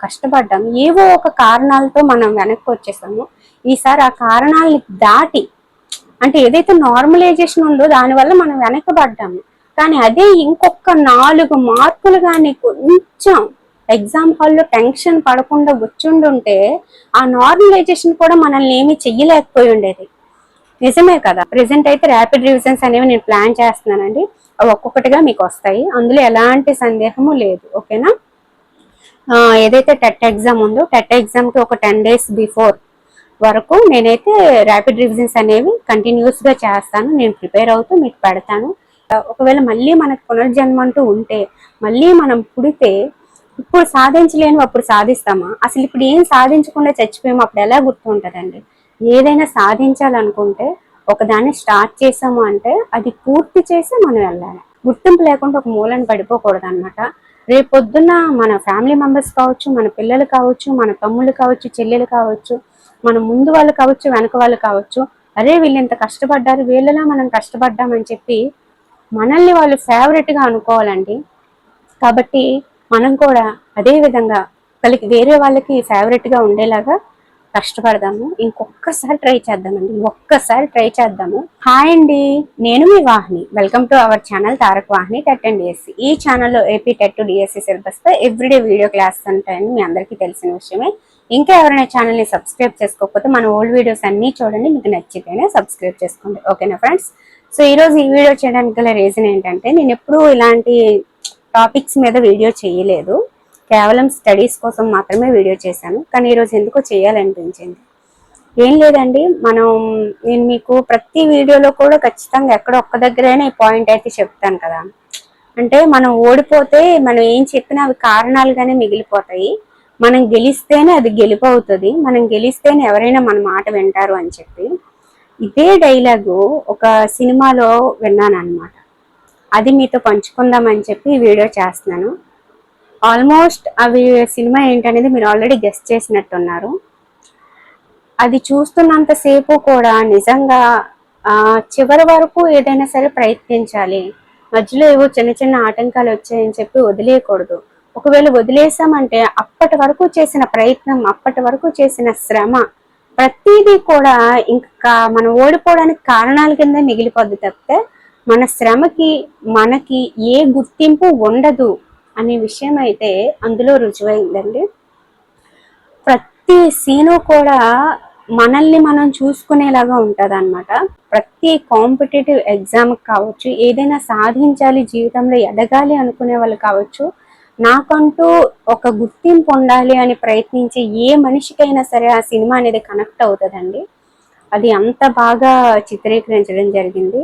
కష్టపడ్డాం, ఏవో ఒక కారణాలతో మనం వెనక్కి వచ్చేసాము. ఈసారి ఆ కారణాలని దాటి, అంటే ఏదైతే నార్మలైజేషన్ ఉందో దానివల్ల మనం వెనకబడ్డాము, కానీ అదే ఇంకొక 4 మార్కులు కానీ కొంచెం ఎగ్జామ్ హాల్లో టెన్షన్ పడకుండా కూర్చుండుంటే ఆ నార్మలైజేషన్ కూడా మనల్ని ఏమీ చెయ్యలేకపోయి ఉండేది. నిజమే కదా. ప్రెసెంట్ అయితే ర్యాపిడ్ రివిజన్స్ అనేవి నేను ప్లాన్ చేస్తున్నానండి. అవి ఒక్కొక్కటిగా మీకు వస్తాయి, అందులో ఎలాంటి సందేహము లేదు. ఓకేనా. ఏదైతే టెట్ ఎగ్జామ్ ఉందో టెట్ ఎగ్జామ్కి ఒక 10 days బిఫోర్ వరకు నేనైతే ర్యాపిడ్ రివిజన్స్ అనేవి కంటిన్యూస్గా చేస్తాను. నేను ప్రిపేర్ అవుతూ మీకు పెడతాను. ఒకవేళ మళ్ళీ మనకు పునర్జన్మ అంటూ ఉంటే, మళ్ళీ మనం పుడితే ఇప్పుడు సాధించలేను అప్పుడు సాధిస్తామా? అసలు ఇప్పుడు ఏం సాధించకుండా చచ్చిపోయాము అప్పుడు ఎలా గుర్తుంటుందండి? ఏదైనా సాధించాలనుకుంటే ఒకదాన్ని స్టార్ట్ చేసాము అంటే అది పూర్తి చేసి మనం వెళ్ళాలి. గుర్తింపు లేకుండా ఒక మూలను పడిపోకూడదు అనమాట. రేపొద్దున్న మన ఫ్యామిలీ మెంబర్స్ కావచ్చు, మన పిల్లలు కావచ్చు, మన తమ్ముళ్ళు కావచ్చు, చెల్లెలు కావచ్చు, మన ముందు వాళ్ళు కావచ్చు, వెనక వాళ్ళు కావచ్చు, అరే వీళ్ళు ఇంత కష్టపడ్డారు, వీళ్ళలా మనం కష్టపడ్డామని చెప్పి మనల్ని వాళ్ళు ఫేవరెట్గా అనుకోవాలండి. కాబట్టి మనం కూడా అదే విధంగా వేరే వాళ్ళకి ఫేవరెట్గా ఉండేలాగా కష్టపడదాము. ఇంకొకసారి ట్రై చేద్దామండి, ఒక్కసారి ట్రై చేద్దాము. హాయ్ అండి, నేను మీ Vahini. Welcome to our channel Tarak Vahini TET and DSC. ఈ ఛానల్లో ఏపీ టెట్ డిఎస్సి సిలబస్ పై ఎవ్రీడే వీడియో క్లాసెస్ ఉంటాయని మీ అందరికీ తెలిసిన విషయమే. ఇంకా ఎవరైనా ఛానల్ని సబ్స్క్రైబ్ చేసుకోకపోతే మన ఓల్డ్ వీడియోస్ అన్నీ చూడండి, మీకు నచ్చితేనే సబ్స్క్రైబ్ చేసుకోండి. ఓకేనా ఫ్రెండ్స్. సో ఈరోజు ఈ వీడియో చేయడానికి గల రీజన్ ఏంటంటే, నేను ఎప్పుడూ ఇలాంటి టాపిక్స్ మీద వీడియో చేయలేదు, కేవలం స్టడీస్ కోసం మాత్రమే వీడియో చేశాను. కానీ ఈరోజు ఎందుకో చేయాలనిపించింది. ఏం లేదండి, నేను మీకు ప్రతి వీడియోలో కూడా ఖచ్చితంగా ఎక్కడ ఒక్క దగ్గరైనా ఈ పాయింట్ అయితే చెప్తాను కదా. అంటే మనం ఓడిపోతే మనం ఏం చెప్పినా అవి కారణాలుగానే మిగిలిపోతాయి. మనం గెలిస్తేనే అది గెలుపు అవుతుంది, మనం గెలిస్తేనే ఎవరైనా మన మాట వింటారు అని చెప్పి ఇదే డైలాగు ఒక సినిమాలో విన్నాను అనమాట. అది మీతో పంచుకుందామని చెప్పి ఈ వీడియో చేస్తున్నాను. ఆల్మోస్ట్ అవి సినిమా ఏంటనేది మీరు ఆల్రెడీ గెస్ట్ చేసినట్టున్నారు. అది చూస్తున్నంతసేపు కూడా నిజంగా చివరి వరకు ఏదైనా సరే ప్రయత్నించాలి. మధ్యలో ఏవో చిన్న చిన్న ఆటంకాలు వచ్చాయని చెప్పి వదిలేయకూడదు. ఒకవేళ వదిలేసామంటే అప్పటి వరకు చేసిన ప్రయత్నం, అప్పటి వరకు చేసిన శ్రమ ప్రతిదీ కూడా ఇంకా మనం ఓడిపోవడానికి కారణాల కింద మిగిలిపోద్ది తప్పితే మన శ్రమకి మనకి ఏ గుర్తింపు ఉండదు అనే విషయం అయితే అందులో రుజువైందండి. ప్రతి సీను కూడా మనల్ని మనం చూసుకునేలాగా ఉంటుంది అనమాట. ప్రతి కాంపిటేటివ్ ఎగ్జామ్ కావచ్చు, ఏదైనా సాధించాలి, జీవితంలో ఎదగాలి అనుకునే వాళ్ళు కావచ్చు, నాకంటూ ఒక గుర్తింపు ఉండాలి అని ప్రయత్నించే ఏ మనిషికైనా సరే ఆ సినిమా అనేది కనెక్ట్ అవుతుందండి. అది అంత బాగా చిత్రీకరించడం జరిగింది.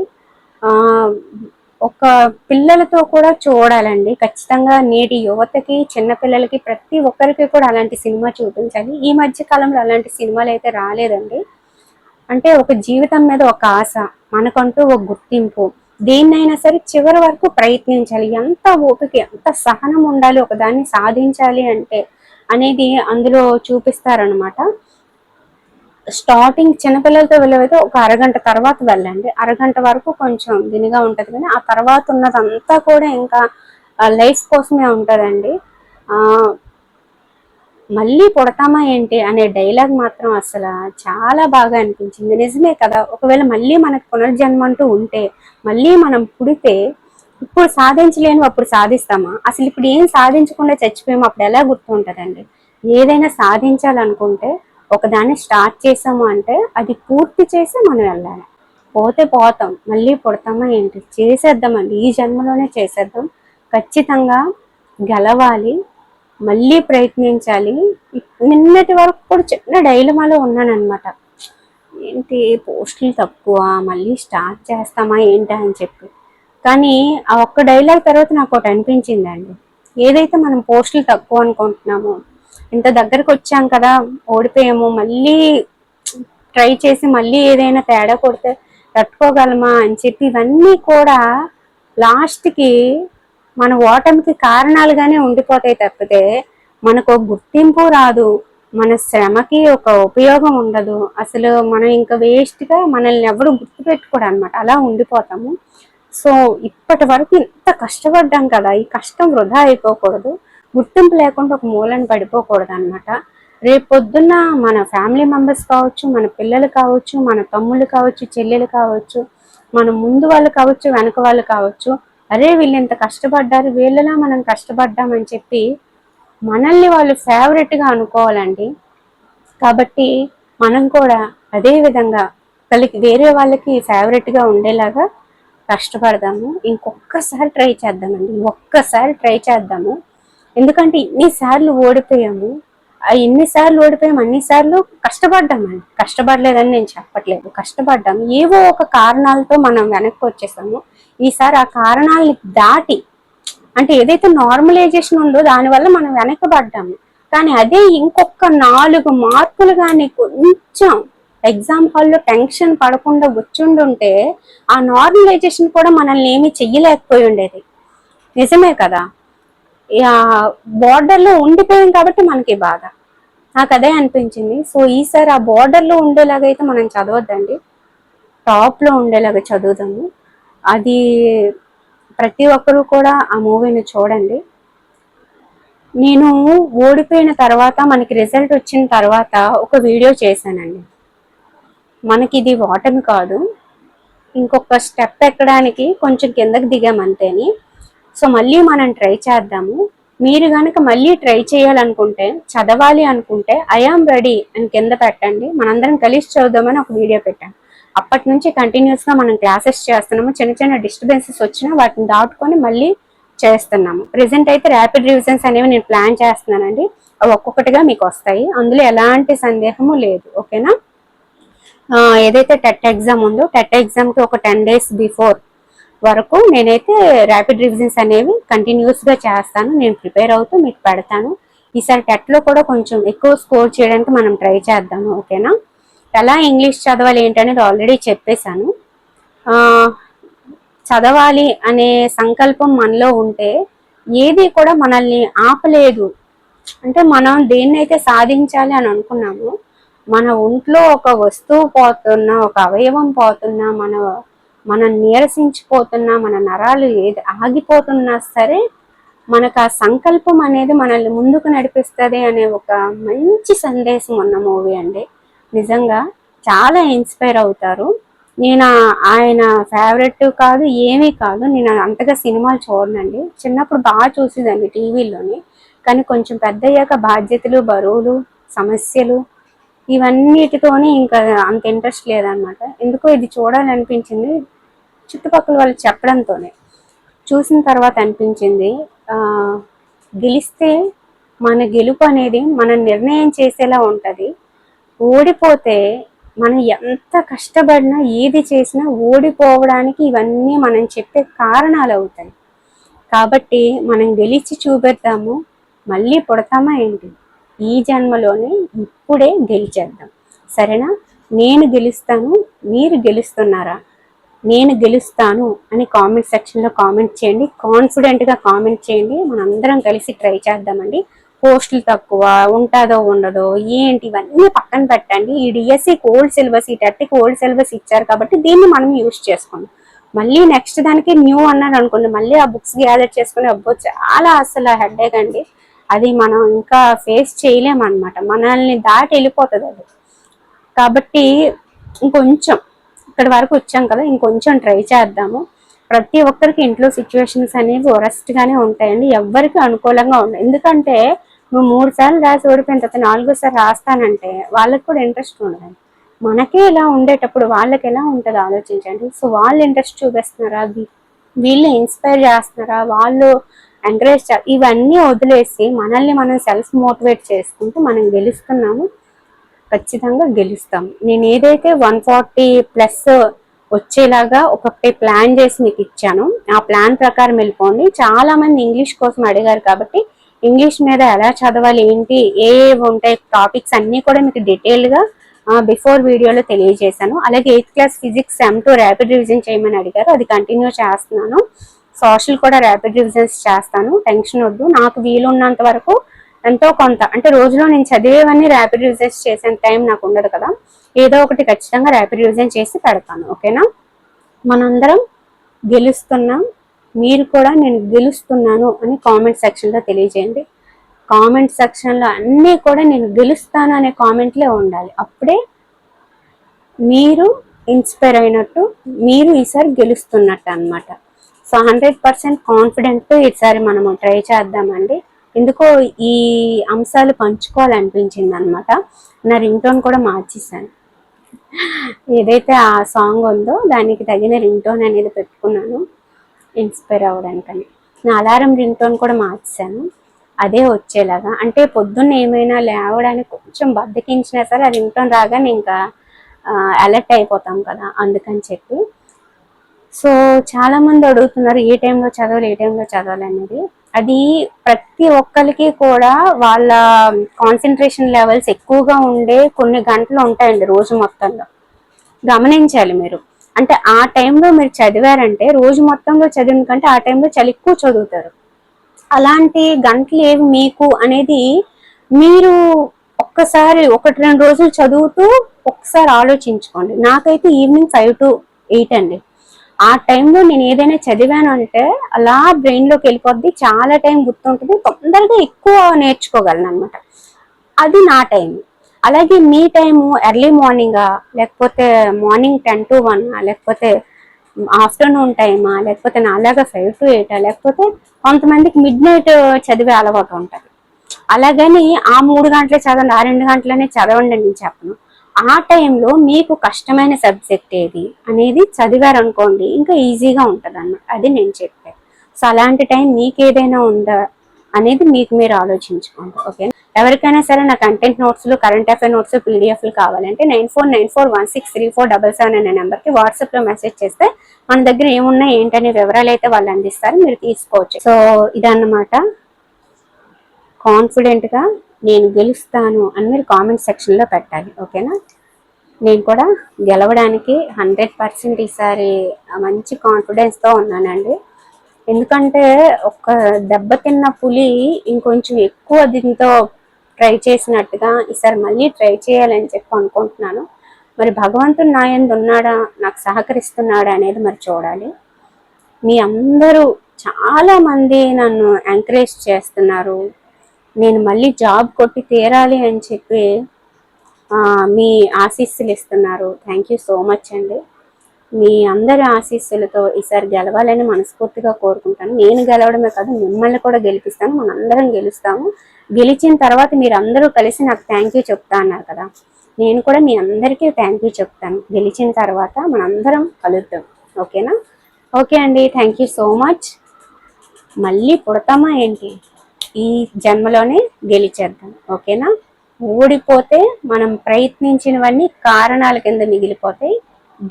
ఒక పిల్లలతో కూడా చూడాలండి ఖచ్చితంగా. నేటి యువతకి, చిన్నపిల్లలకి, ప్రతి ఒక్కరికి కూడా అలాంటి సినిమా చూపించాలి. ఈ మధ్య కాలంలో అలాంటి సినిమాలు అయితే రాలేదండి. అంటే ఒక జీవితం మీద ఒక ఆశ, మనకంటూ ఒక గుర్తింపు, దేన్నైనా సరే చివరి వరకు ప్రయత్నించాలి, ఎంత ఓపిక, ఎంత సహనం ఉండాలి ఒక దాన్ని సాధించాలి అంటే అనేది అందులో చూపిస్తారనమాట. స్టార్టింగ్ చిన్నపిల్లలతో వెళ్ళవైతే ఒక అరగంట తర్వాత వెళ్ళండి. అరగంట వరకు కొంచెం దీనిగా ఉంటుంది, కానీ ఆ తర్వాత ఉన్నదంతా కూడా ఇంకా లైఫ్ కోసమే ఉంటుందండి. మళ్ళీ పుడతామా ఏంటి అనే డైలాగ్ మాత్రం అసలు చాలా బాగా అనిపించింది. నిజమే కదా. ఒకవేళ మళ్ళీ మనకు పునర్జన్మ అంటూ ఉంటే, మళ్ళీ మనం పుడితే ఇప్పుడు సాధించలేను అప్పుడు సాధిస్తామా? అసలు ఇప్పుడు ఏం సాధించకుండా చచ్చిపోయాము అప్పుడు ఎలా గుర్తుంటుందండి? ఏదైనా సాధించాలనుకుంటే ఒకదాన్ని స్టార్ట్ చేసాము అంటే అది పూర్తి చేసి మనం వెళ్ళాలి. పోతే పోతాం, మళ్ళీ పుడతామా ఏంటి? చేసేద్దామండి, ఈ జన్మలోనే చేసేద్దాం. ఖచ్చితంగా గెలవాలి, మళ్ళీ ప్రయత్నించాలి. నిన్నటి వరకు కూడా చిన్న డైలమాలో ఉన్నానన్నమాట. ఏంటి పోస్టులు తక్కువ, మళ్ళీ స్టార్ట్ చేస్తామా ఏంటి అని చెప్పి. కానీ ఆ ఒక్క డైలాగ్ తర్వాత నాకు ఒకటి అనిపించిందండి. ఏదైతే మనం పోస్టులు తక్కువ అనుకుంటున్నామో, ఇంత దగ్గరకు వచ్చాం కదా, ఓడిపోయాము, మళ్ళీ ట్రై చేసి మళ్ళీ ఏదైనా తేడా కొడితే తట్టుకోగలమా అని చెప్పి ఇవన్నీ కూడా లాస్ట్కి మన ఓటమికి కారణాలుగానే ఉండిపోతాయి తప్పితే మనకు గుర్తింపు రాదు, మన శ్రమకి ఒక ఉపయోగం ఉండదు. అసలు మనం ఇంకా వేస్ట్గా మనల్ని ఎవరు గుర్తుపెట్టుకోడు అనమాట, అలా ఉండిపోతాము. సో ఇప్పటి వరకు ఇంత కష్టపడ్డాం కదా, ఈ కష్టం వృధా అయిపోకూడదు. గుర్తింపు లేకుండా ఒక మూలన పడిపోకూడదు అనమాట. రేపు పొద్దున్న మన ఫ్యామిలీ మెంబర్స్ కావచ్చు, మన పిల్లలు కావచ్చు, మన తమ్ముళ్ళు కావచ్చు, చెల్లెలు కావచ్చు, మన ముందు వాళ్ళు కావచ్చు, వెనక వాళ్ళు కావచ్చు, అరే వీళ్ళు ఇంత కష్టపడ్డారు, వీళ్ళలా మనం కష్టపడ్డామని చెప్పి మనల్ని వాళ్ళు ఫేవరెట్గా అనుకోవాలండి. కాబట్టి మనం కూడా అదే విధంగా వేరే వాళ్ళకి ఫేవరెట్గా ఉండేలాగా కష్టపడదాము. ఇంకొక్కసారి ట్రై చేద్దామండి, ఒక్కసారి ట్రై చేద్దాము. ఎందుకంటే ఇన్నిసార్లు ఓడిపోయాము, ఎన్నిసార్లు ఓడిపోయాము అన్నిసార్లు కష్టపడ్డామండి. కష్టపడలేదని నేను చెప్పట్లేదు, కష్టపడ్డాము. ఏవో ఒక కారణాలతో మనం వెనక్కి వచ్చేసాము. ఈసారి ఆ కారణాలని దాటి, అంటే ఏదైతే నార్మలైజేషన్ ఉందో దానివల్ల మనం వెనకబడ్డాము. కానీ అదే ఇంకొక 4 మార్కులు కానీ కొంచెం ఎగ్జామ్ హాల్లో టెన్షన్ పడకుండా వచ్చుండుంటే ఆ నార్మలైజేషన్ కూడా మనల్ని ఏమీ చెయ్యలేకపోయి ఉండేది. నిజమే కదా. బార్డర్లో ఉండిపోయాం కాబట్టి మనకి బాధ. నాకు అదే అనిపించింది. సో ఈసారి ఆ బార్డర్లో ఉండేలాగా అయితే మనం చదవద్దండి, టాప్లో ఉండేలాగా చదువుదాము. అది ప్రతి ఒక్కరూ కూడా ఆ మూవీని చూడండి. నేను ఓడిపోయిన తర్వాత, మనకి రిజల్ట్ వచ్చిన తర్వాత ఒక వీడియో చేశానండి. మనకి ఇది ఓటమి కాదు, ఇంకొక స్టెప్ ఎక్కడానికి కొంచెం కిందకి దిగామంతేని. సో మళ్ళీ మనం ట్రై చేద్దాము. మీరు కనుక మళ్ళీ ట్రై చేయాలనుకుంటే, చదవాలి అనుకుంటే ఐఆమ్ రెడీ అని కింద పెట్టండి, మనందరం కలిసి చదువుదామని ఒక వీడియో పెట్టాను. అప్పటి నుంచి కంటిన్యూస్గా మనం క్లాసెస్ చేస్తున్నాము. చిన్న చిన్న డిస్టర్బెన్సెస్ వచ్చినా వాటిని దాటుకొని మళ్ళీ చేస్తున్నాము. ప్రెసెంట్ అయితే ర్యాపిడ్ రివిజన్స్ అనేవి నేను ప్లాన్ చేస్తున్నానండి. అవి ఒక్కొక్కటిగా మీకు వస్తాయి, అందులో ఎలాంటి సందేహము లేదు. ఓకేనా. ఏదైతే టెట్ ఎగ్జామ్ ఉందో, టెట్ ఎగ్జామ్కి ఒక 10 days బిఫోర్ వరకు నేనైతే ర్యాపిడ్ రివిజన్స్ అనేవి కంటిన్యూస్గా చేస్తాను. నేను ప్రిపేర్ అవుతూ మీకు పెడతాను. ఈసారి టెట్లో కూడా కొంచెం ఎక్కువ స్కోర్ చేయడానికి మనం ట్రై చేద్దాము. ఓకేనా. ఎలా ఇంగ్లీష్ చదవాలి ఏంటనేది ఆల్రెడీ చెప్పేశాను. చదవాలి అనే సంకల్పం మనలో ఉంటే ఏది కూడా మనల్ని ఆపలేదు. అంటే మనం దేన్నైతే సాధించాలి అని అనుకున్నామో, మన ఒంట్లో ఒక వస్తువు పోతున్నా, ఒక అవయవం పోతున్నా, మనం నీరసించిపోతున్నా, మన నరాలు ఏది ఆగిపోతున్నా సరే, మనకు ఆ సంకల్పం అనేది మనల్ని ముందుకు నడిపిస్తుంది అనే ఒక మంచి సందేశం ఉన్న మూవీ అండి. నిజంగా చాలా ఇన్స్పైర్ అవుతారు. నేను ఆయన ఫేవరెట్ కాదు, ఏమీ కాదు. నేను అంతగా సినిమాలు చూడనండి. చిన్నప్పుడు బాగా చూసేదాన్ని టీవీలోని. కానీ కొంచెం పెద్ద అయ్యాక బాధ్యతలు, బరువులు, సమస్యలు ఇవన్నిటితోని ఇంకా అంత ఇంట్రెస్ట్ లేదనమాట. ఎందుకో ఇది చూడాలనిపించింది చుట్టుపక్కల వాళ్ళు చెప్పడంతోనే. చూసిన తర్వాత అనిపించింది, గెలిస్తే మన గెలుపు అనేది మనం నిర్ణయం చేసేలా ఉంటుంది. ఓడిపోతే మనం ఎంత కష్టపడినా, ఏది చేసినా ఓడిపోవడానికి ఇవన్నీ మనం చెప్పే కారణాలు అవుతాయి. కాబట్టి మనం గెలిచి చూపెడతాము. మళ్ళీ పుడతామా ఏంటి? ఈ జన్మలోనే ఇప్పుడే గెలిచేద్దాం. సరేనా. నేను గెలుస్తాను, మీరు గెలుస్తున్నారా? నేను గెలుస్తాను అని కామెంట్ సెక్షన్లో కామెంట్ చేయండి. కాన్ఫిడెంట్గా కామెంట్ చేయండి. మనందరం కలిసి ట్రై చేద్దామండి. పోస్టులు తక్కువ ఉంటుందో ఉండదో ఏంటి ఇవన్నీ పక్కన పెట్టండి. ఈ డిఎస్సి ఓల్డ్ సిలబస్, ఈ టెట్కి ఓల్డ్ సిలబస్ ఇచ్చారు కాబట్టి దీన్ని మనం యూజ్ చేసుకోండి. మళ్ళీ నెక్స్ట్ దానికి న్యూ అన్నారు అనుకోండి, మళ్ళీ ఆ బుక్స్ గ్యాదర్ చేసుకుని అబ్బో చాలా అసలు హెడేక్ అండి. అది మనం ఇంకా ఫేస్ చేయలేమన్నమాట, మనల్ని దాటి వెళ్ళిపోతుంది అది. కాబట్టి ఇంకొంచెం ఇక్కడ వరకు వచ్చాం కదా, ఇంకొంచెం ట్రై చేద్దాము. ప్రతి ఒక్కరికి ఇంట్లో సిచ్యువేషన్స్ అనేవి వరస్ట్గానే ఉంటాయండి, ఎవ్వరికి అనుకూలంగా ఉండవు. ఎందుకంటే నువ్వు 3 సార్లు రాసి ఓడిపోయిన తర్వాత 4సారి రాస్తానంటే వాళ్ళకి కూడా ఇంట్రెస్ట్ ఉండదు. మనకే ఇలా ఉండేటప్పుడు వాళ్ళకి ఎలా ఉంటుందో ఆలోచించండి. సో వాళ్ళు ఇంట్రెస్ట్ చూపిస్తున్నారా, వీళ్ళు ఇన్స్పైర్ చేస్తున్నారా, వాళ్ళు ఎంకరేజ్ ఇవన్నీ వదిలేసి మనల్ని మనం సెల్ఫ్ మోటివేట్ చేసుకుంటూ మనం గెలుస్తున్నాము, ఖచ్చితంగా గెలుస్తాము. నేను ఏదైతే 140+ వచ్చేలాగా ఒకటి ప్లాన్ చేసి మీకు ఇచ్చాను, ఆ ప్లాన్ ప్రకారం వెళ్ళిపోండి. చాలా మంది ఇంగ్లీష్ కోసం అడిగారు కాబట్టి ఇంగ్లీష్ మీద ఎలా చదవాలి ఏంటి, ఏ ఉంటాయి టాపిక్స్ అన్నీ కూడా మీకు డీటెయిల్గా బిఫోర్ వీడియోలో తెలియజేశాను. అలాగే 8th class physics M2 rapid revision చేయమని అడిగారు, అది కంటిన్యూ చేస్తున్నాను. సోషల్ కూడా ర్యాపిడ్ రివిజన్స్ చేస్తాను, టెన్షన్ వద్దు. నాకు వీలున్నంత వరకు ఎంతో కొంత, అంటే రోజులో నేను చదివేవన్నీ ర్యాపిడ్ రివిజన్స్ చేసే టైం నాకు ఉండదు కదా, ఏదో ఒకటి ఖచ్చితంగా ర్యాపిడ్ రివిజన్ చేసి పెడతాను. ఓకేనా. మనందరం గెలుస్తున్నాం. మీరు కూడా నేను గెలుస్తున్నాను అని కామెంట్ సెక్షన్లో తెలియజేయండి. కామెంట్ సెక్షన్లో అన్నీ కూడా నేను గెలుస్తాను అనే కామెంట్లే ఉండాలి. అప్పుడే మీరు ఇన్స్పైర్ అయినట్టు, మీరు ఈసారి గెలుస్తున్నట్టు అనమాట. సో 100% కాన్ఫిడెంట్ ఈసారి మనము ట్రై చేద్దామండి. ఎందుకో ఈ అంశాలు పంచుకోవాలనిపించింది అనమాట. నా రింగ్ టోన్ కూడా మార్చేసాను. ఏదైతే ఆ సాంగ్ ఉందో దానికి తగిన రింగ్ టోన్ అనేది పెట్టుకున్నాను ఇన్స్పైర్ అవ్వడానికని. నా అలారం రింగ్ టోన్ కూడా మార్చాను అదే వచ్చేలాగా. అంటే పొద్దున్న ఏమైనా లేవడానికి కొంచెం బద్దకించినా సరే ఆ రింగ్ టోన్ రాగానే ఇంకా అలర్ట్ అయిపోతాం కదా, అందుకని చెప్పి. సో చాలా మంది అడుగుతున్నారు ఏ టైంలో చదవాలి ఏ టైంలో చదవాలి అనేది. అది ప్రతి ఒక్కరికి కూడా వాళ్ళ కాన్సన్ట్రేషన్ లెవెల్స్ ఎక్కువగా ఉండే కొన్ని గంటలు ఉంటాయండి రోజు మొత్తంలో. గమనించాలి మీరు. అంటే ఆ టైంలో మీరు చదివారంటే రోజు మొత్తంలో చదివిన కంటే ఆ టైంలో చాలా ఎక్కువ చదువుతారు. అలాంటి గంటలు ఏవి మీకు అనేది మీరు ఒక్కసారి 1-2 రోజులు చదువుతూ ఒక్కసారి ఆలోచించుకోండి. నాకైతే ఈవినింగ్ 5 to 8 అండి. ఆ టైంలో నేను ఏదైనా చదివాను అంటే అలా బ్రెయిన్లోకి వెళ్ళిపోద్ది, చాలా టైం గుర్తుంటుంది, తొందరగా ఎక్కువ నేర్చుకోగలను అనమాట. అది నా టైం. అలాగే మీ టైము ఎర్లీ మార్నింగా, లేకపోతే మార్నింగ్ 10 to 1, లేకపోతే ఆఫ్టర్నూన్ టైమా, లేకపోతే నాలాగా 5 to 8, లేకపోతే కొంతమందికి మిడ్ నైట్ చదివే అలవాటు ఉంటుంది. అలాగని ఆ 3 గంటలే చదవండి, ఆ 2 గంటలనే చదవండి నేను చెప్పను. ఆ టైంలో మీకు కష్టమైన సబ్జెక్ట్ ఏది అనేది చదివారనుకోండి ఇంకా ఈజీగా ఉంటుంది అన్నమాట. అది నేను చెప్పాను. సో అలాంటి టైం మీకు ఏదైనా ఉందా అనేది మీకు మీరు ఆలోచించుకోండి. ఓకే, ఎవరికైనా సరే నా కంటెంట్ నోట్స్లు, కరెంట్ అఫైర్ నోట్స్, పీడిఎఫ్లు కావాలంటే 9494163477 అనే నెంబర్కి వాట్సాప్లో మెసేజ్ చేస్తే మన దగ్గర ఏమున్నాయి ఏంటనే వివరాలు అయితే వాళ్ళు అందిస్తారు, మీరు తీసుకోవచ్చు. సో ఇదన్నమాట. కాన్ఫిడెంట్గా నేను గెలుస్తాను అని మీరు కామెంట్ సెక్షన్లో పెట్టాలి. ఓకేనా? నేను కూడా గెలవడానికి 100% ఈసారి మంచి కాన్ఫిడెన్స్తో ఉన్నానండి. ఎందుకంటే ఒక దెబ్బతిన్న పులి ఇంకొంచెం ఎక్కువ దీంతో ట్రై చేసినట్టుగా ఈసారి మళ్ళీ ట్రై చేయాలని చెప్పి అనుకుంటున్నాను. మరి భగవంతుడు నా యందు ఉన్నాడా, నాకు సహకరిస్తున్నాడా అనేది మరి చూడాలి. మీ అందరూ చాలా మంది నన్ను ఎంకరేజ్ చేస్తున్నారు. నేను మళ్ళీ జాబ్ కొట్టి తీరాలి అని చెప్పి మీ ఆశీస్సులు ఇస్తున్నారు. థ్యాంక్ యూ సో మచ్ అండి. మీ అందరి ఆశీస్సులతో ఈసారి గెలవాలని మనస్ఫూర్తిగా కోరుకుంటాను. నేను గెలవడమే కాదు, మిమ్మల్ని కూడా గెలిపిస్తాను. మనందరం గెలుస్తాము. గెలిచిన తర్వాత మీరు అందరూ కలిసి నాకు థ్యాంక్ యూ చెప్తా అన్నారు కదా, నేను కూడా మీ అందరికీ థ్యాంక్ యూ చెప్తాను. గెలిచిన తర్వాత మనందరం కలుద్దాం. ఓకేనా? ఓకే అండి, థ్యాంక్ యూ సో మచ్. మళ్ళీ పుడతామా ఏంటి, ఈ జన్మలోనే గెలిచేద్దాం. ఓకేనా? ఓడిపోతే మనం ప్రయత్నించినవన్నీ కారణాల కింద మిగిలిపోతాయి.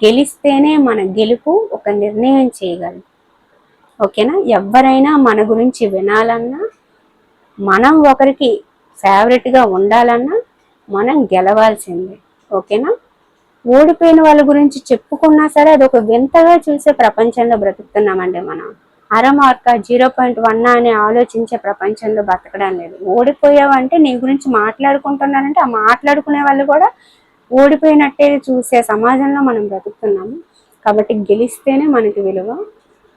గెలిస్తేనే మన గెలుపు ఒక నిర్ణయం చేయగలం. ఓకేనా? ఎవరైనా మన గురించి వినాలన్నా, మనం ఒకరికి ఫేవరెట్గా ఉండాలన్నా మనం గెలవాల్సిందే. ఓకేనా? ఓడిపోయిన వాళ్ళ గురించి చెప్పుకున్నా సరే అదొక వింతగా చూసే ప్రపంచంలో బ్రతుకుతున్నామండి మనం. అరమార్క 0.1 అని ఆలోచించే ప్రపంచంలో బతకడం లేదు. ఓడిపోయావంటే నీ గురించి మాట్లాడుకుంటున్నారంటే ఆ మాట్లాడుకునే వాళ్ళు కూడా ఓడిపోయినట్టే చూసే సమాజంలో మనం బ్రతుకుతున్నాము. కాబట్టి గెలిస్తేనే మనకి విలువ.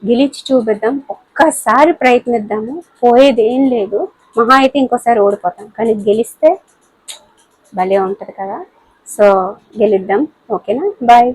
గెలిచి చూపిద్దాం, ఒక్కసారి ప్రయత్నిద్దాము, పోయేది ఏం లేదు. మహా అయితే ఇంకోసారి ఓడిపోతాం, కానీ గెలిస్తే భలే ఉంటుంది కదా. సో గెలిద్దాం. ఓకేనా? బాయ్.